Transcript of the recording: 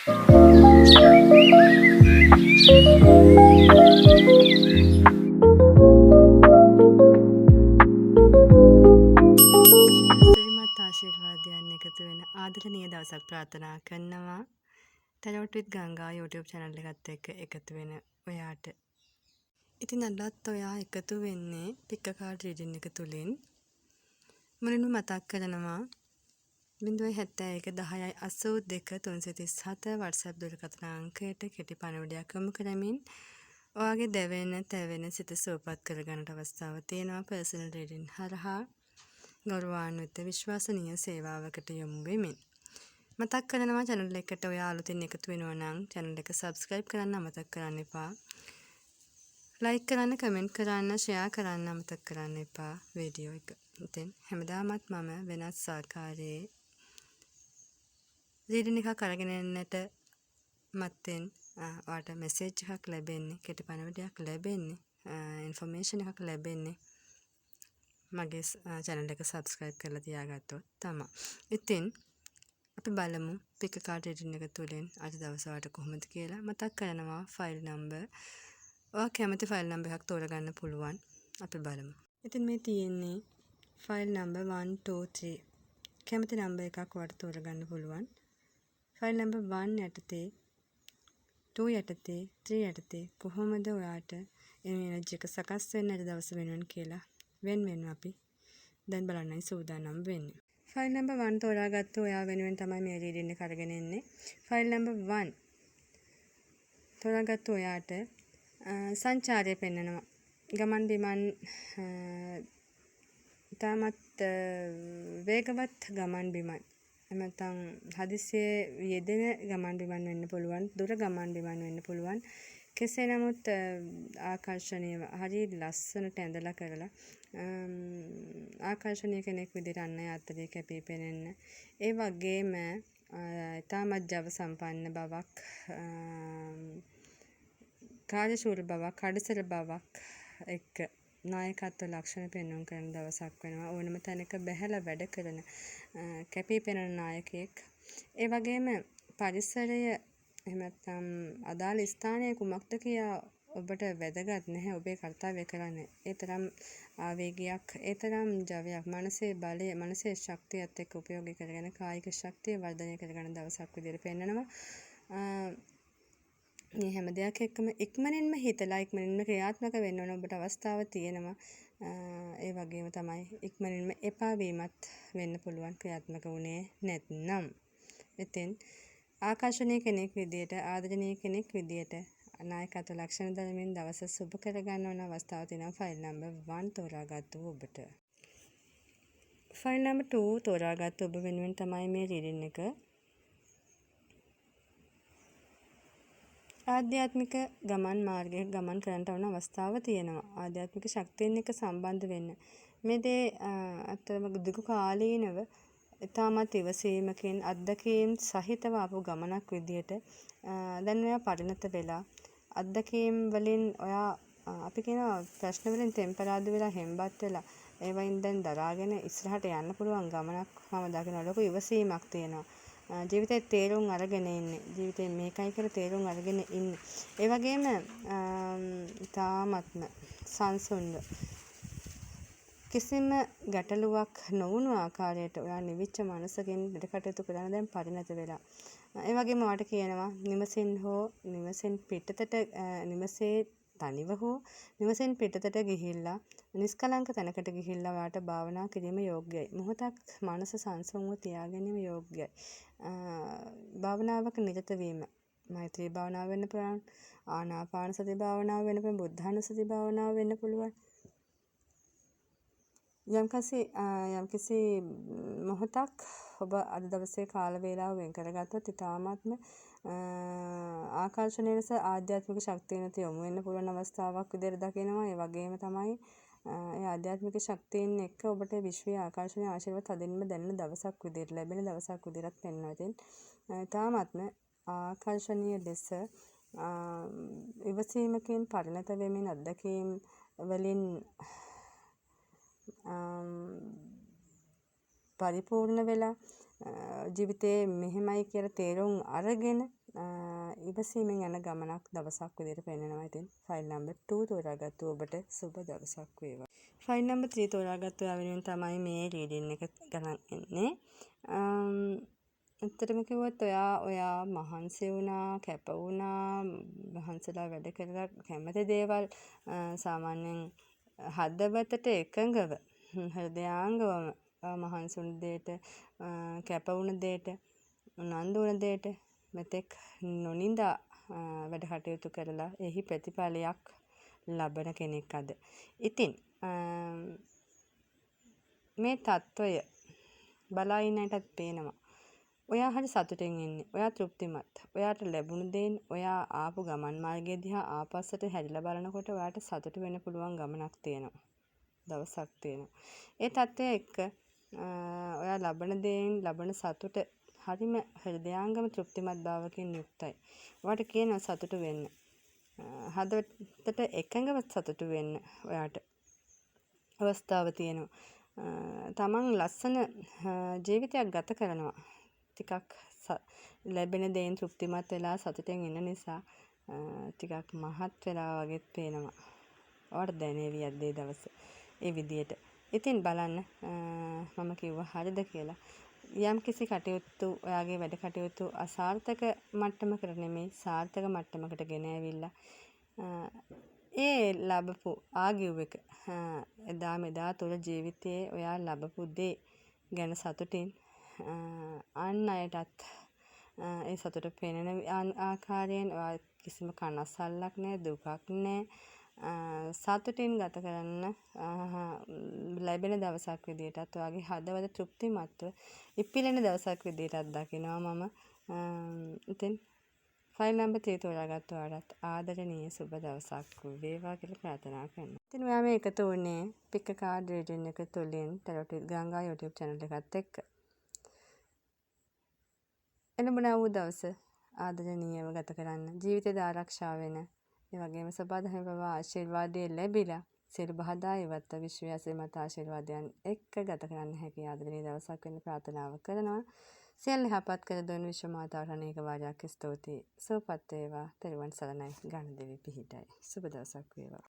ශ්‍රීමත් ආශිර්වාදයන් එකතු වෙන ආදරණීය දවසක් ප්‍රාර්ථනා කරනවා. ටැලෝට් විත් ගංගා YouTube channel එකත් එක්ක එකතු වෙන ඔයාට. ඉතින් අදත් ඔයා එකතු වෙන්නේ pick a card reading එක තුලින්. මුලින්ම මතක් කරනවා 071 10 82 337 WhatsApp දුරකථන අංකයට කෙටි පණිවිඩයක් යොමු කරමින් ඔයාගේ දැවෙන තැවෙන සිත සුවපත් කරගන්නට අවස්ථාව තියෙනවා. personal reading හරහා ගෞරවාන්විත විශ්වාසනීය සේවාවකට යොමු වෙමින් මතක් කරනවා channel එකට ඔයා අලුතින් එකතු වෙනවා නම් channel එක subscribe කරන්න අමතක කරන්න එපා. like කරන්න, comment කරන්න, share කරන්න අමතක කරන්න එපා වීඩියෝ එක. ඉතින් හැමදාමත් මම වෙනස් ආකාරයේ reading එකක් අරගෙන එන්නට මත්තෙන් ඔයාට message එකක් ලැබෙන්නේ, කෙටි පණිවිඩයක් ලැබෙන්නේ, information එකක් ලැබෙන්නේ මගේ channel එක subscribe කරලා තියාගත්තොත් තමයි. ඉතින් අපි බලමු pick a card reading එක තුලින් අද දවස වලට කොහොමද කියලා. මතක් කරනවා file number. ඔයා කැමති file number එකක් තෝරගන්න පුළුවන්. අපි බලමු. ඉතින් මේ තියෙන්නේ file number 1 2 3. කැමති number එකක් ඔයාට තෝරගන්න පුළුවන්. file number 1 යටතේ 2 යටතේ 3 යටතේ කොහොමද ඔයාට energy එක සකස් වෙන්නේ අද දවස වෙනුවෙන් කියලා වෙන අපි දැන් බලන්නයි සූදානම් වෙන්නේ. ෆයිල් නම්බර් 1 තෝරාගත්ත ඔයා වෙනුවෙන් තමයි මේ රීඩින් එක අරගෙන එන්නේ. ෆයිල් නම්බර් 1 තෝරාගත්ත ඔයාට සංචාරය පෙන්නනවා. ගමන් බිමන් තාමත් වේගවත් ගමන් බිමන්. එමෙතන හදිසියේ යෙදෙන ගමන් බිමන් වෙන්න පුළුවන්. දුර ගමන් බිමන් වෙන්න පුළුවන්. කෙසේ නමුත් ආකර්ෂණීය හරි ලස්සනට ඇඳලා කරලා ආකර්ෂණීය කෙනෙක් විදිහට අන්න අතරේ කැපී පෙනෙන්න. ඒ වගේම ඊටමත් ජව සම්පන්න බවක්, කාර්යශූර බවක්, කඩසර බවක් එක්ක නායකත්ව ලක්ෂණ පෙන්වන කරන දවසක් වෙනවා. ඕනම තැනක බැහැලා වැඩ කරන කැපී පෙනෙන නායකයෙක්. ඒ වගේම පරිසරය එහෙම නැත්නම් අදාළ ස්ථානයේ කුමක්ද කියා ඔබට වැදගත් නැහැ. ඔබේ කර්තව්‍ය කරන්නේ. ඒ තරම් ආවේගයක්, ඒ තරම් ජවයක්, මනසේ බලය, මනසේ ශක්තියත් එක්ක උපයෝගී කරගෙන කායික ශක්තිය වර්ධනය කරගන්න දවසක් විදිහට පෙන්නනවා. මේ හැම දෙයක් එක්කම ඉක්මනින්ම හිතලා ඉක්මනින්ම ක්‍රියාත්මක වෙන්න ඕන ඔබට අවස්ථාව තියෙනවා. ඒ වගේම තමයි ඉක්මනින්ම එපා වීමත් වෙන්න පුළුවන් ක්‍රියාත්මක වුණේ නැත්නම්. ඉතින් ආකර්ෂණීය කෙනෙක් විදියට, ආදරණීය කෙනෙක් විදියට නායකත්ව ලක්ෂණ දරමින් දවස සුබ කරගන්න ඕන අවස්ථාව තියෙනවා ෆයිල් නම්බර් 1 තෝරාගත්තු ඔබට. ෆයිල් නම්බර් 2 තෝරාගත්තු ඔබ වෙනුවෙන් තමයි මේ රීඩින් එක. ආධ්‍යාත්මික ගමන් මාර්ගයක ගමන් කරන්නට ඕන අවස්ථාව තියෙනවා. ආධ්‍යාත්මික ශක්තියන් එක්ක සම්බන්ධ වෙන්න. මේ දේ අතරම දුක කාලීනව ඊටමත් ඉවසීමකින් අත්දැකීම් සහිතව ආපු ගමනක් විදියට දැන් ඔයා පරිණත වෙලා අත්දැකීම් වලින් ඔයා අපි කියන ප්‍රශ්න වලින් ටෙම්පරාදු වෙලා හෙම්බත් වෙලා ඒවයින් දැන් දරාගෙන ඉස්සරහට යන්න පුළුවන් ගමනක් මම දකිනවා. ලොකු ඉවසීමක් තියෙනවා. ජීවිතේ තේරුම් අරගෙන ඉන්නේ. ජීවිතේ මේකයි කියලා තේරුම් අරගෙන ඉන්නේ. ඒ වගේම තාමත්ම සංසුන්ව කිසිම ගැටලුවක් නොවුණු ආකාරයට ඔයා නිවිච්ච මනසකින් වැඩ කටයුතු කරන දැන් පරිණත වෙලා. ඒ වගේම ඔයාට කියනවා නිවසින් හෝ නිවසෙන් පිටතට නිවසේ තනිව හෝ නිවසෙන් පිටතට ගිහිල්ලා නිස්කලංක තැනකට ගිහිල්ලා ඔයාට භාවනා කිරීම යෝග්‍යයි. මොහොතක් මනස සංසුන්ව තියාගැනීම යෝග්‍යයි. භාවනාවක නිරත වීම මෛත්‍රී භාවනාව වෙන්න පුළුවන්, ආනාපාන සති භාවනාව වෙන්න පුළුවන්, බුද්ධානුස්සති භාවනාව වෙන්න පුළුවන්. යම්කිසි මොහොතක් ඔබ අද දවසේ කාල වේලාව වෙන් කරගත්තොත් ඉතාමත්ම ආකර්ෂණීය ලෙස ආධ්‍යාත්මික ශක්තියනට යොමු වෙන්න පුළුවන් අවස්ථාවක් විදිහට දකිනවා. ඒ වගේම තමයි ඒ ආධ්‍යාත්මික ශක්තියන් එක්ක ඔබට විශ්වීය ආකර්ෂණීය ආශිර්වාද තදින්ම දැනෙන දවසක් විදිහට ලැබෙන දවසක් විදිහට පෙන්වනවා. ඉතින් ඉතාමත්ම ආකර්ෂණීය ලෙස ඉවසීමකින් පරිණත වෙමින් අත්දැකීම් වලින් පරිපූර්ණ වෙලා ජීවිතේ මෙහෙමයි කියලා තේරුම් අරගෙන ඉවසීමෙන් යන ගමනක් දවසක් විදිහට පෙන්වනවා. ඉතින් ෆයිල් නම්බර් 2 තෝරාගත්තු ඔබට සුබ දවසක් වේවා. ෆයිල් නම්බර් 3 තෝරාගත්තු ඔයා වෙනුවෙන් තමයි මේ රීඩින් එක ගණන් එන්නේ. ඇත්තටම කිව්වොත් ඔයා මහන්සි වුණා, කැප වුණා, මහන්සිලා වැඩ කරලා කැමති දේවල් සාමාන්‍යයෙන් හදවතට එකඟව හෘදයාංගවම මහන්සි වුණ දෙයට, කැප වුණ දෙයට, උනන්දු වුණ දෙයට මෙතෙක් නොනිදා වැඩ කටයුතු කරලා එහි ප්‍රතිඵලයක් ලබන කෙනෙක් අද. ඉතින් මේ తত্ত্বය බලා ඉන්න අයටත් පේනවා. ඔයා හරි සතුටින් ඉන්නේ. ඔයා තෘප්තිමත්. ඔයාට ලැබුණු දේන් ඔයා ආපු ගමන් මාර්ගය දිහා ආපස්සට හැරිලා බලනකොට ඔයාට සතුට වෙන්න පුළුවන් ගමනක් තියෙනවා. දවසක් තියෙනවා. ඒ తত্ত্বය එක්ක ඔයා ලබන දේන් ලබන සතුට හරිම හෘදයාංගම තෘප්තිමත් භාවකින් යුක්තයි. ඔයාට කියනවා සතුටු වෙන්න. හදවතට එකඟව සතුටු වෙන්න ඔයාට අවස්ථාව තියෙනවා. තමන් ලස්සන ජීවිතයක් ගත කරනවා. ටිකක් ලැබෙන දේන් තෘප්තිමත් වෙලා සතුටෙන් ඉන්න නිසා ටිකක් මහත් වෙලා වගේත් පේනවා. ඔයාට දැනේවි අද දවස ඒ විදියට. ඉතින් බලන්න මම කිව්වා හරිද කියලා. යම් කිසි කටයුතු ඔයාගේ වැඩ කටයුතු අසාර්ථක මට්ටමකට නෙමෙයි සාර්ථක මට්ටමකට ගෙන ඇවිල්ලා ඒ ලැබපු ආගිව් එක එදා මෙදා තුළ ජීවිතයේ ඔයා ලැබපු දේ ගැන සතුටින් අන් අයටත් ඒ සතුට පෙනෙන ආකාරයෙන් ඔයා කිසිම කනස්සල්ලක් නැහැ, දුකක් නැහැ. සතුටින් ගත කරන්න ලැබෙන දවසක් විදියටත් ඔයාගේ හදවත තෘප්තිමත්ව ඉපිලෙන දවසක් විදියටත් දකිනවා මම. ඉතින් ෆයිල් නම්බර් 3 තෝරාගත්ත ඔයාලට ආදරණීය සුබ දවසක් වේවා කියලා ප්‍රාර්ථනා කරනවා. ඉතින් ඔයා මේ එකතු වුණේ පික් අ කාඩ් රීඩින් එක තුලින් ටැරොට් ගංගා YouTube channel එකත් එක්ක. එළඹුණා වූ දවස ආදරණීයව ගත කරන්න. ජීවිතය ආරක්ෂා වෙන ඒ වගේම සබාධම පවා ආශිර්වාදයේ ලැබිලා සියලු බාධා ඉවත්ව විශ්වාසයේ මත ආශිර්වාදයන් එක්ක ගත කරන්න හැකි ආදරණීය දවසක් වෙන්න ප්‍රාර්ථනාව කරනවා. සියල්ල යහපත් කර දුන් විශ්ව මාතාවට අනේක වාරයක් ස්තුතියි. සුවපත් වේවා. තෙරුවන් සරණයි. ගණ දෙවි පිහිටයි. සුබ දවසක් වේවා.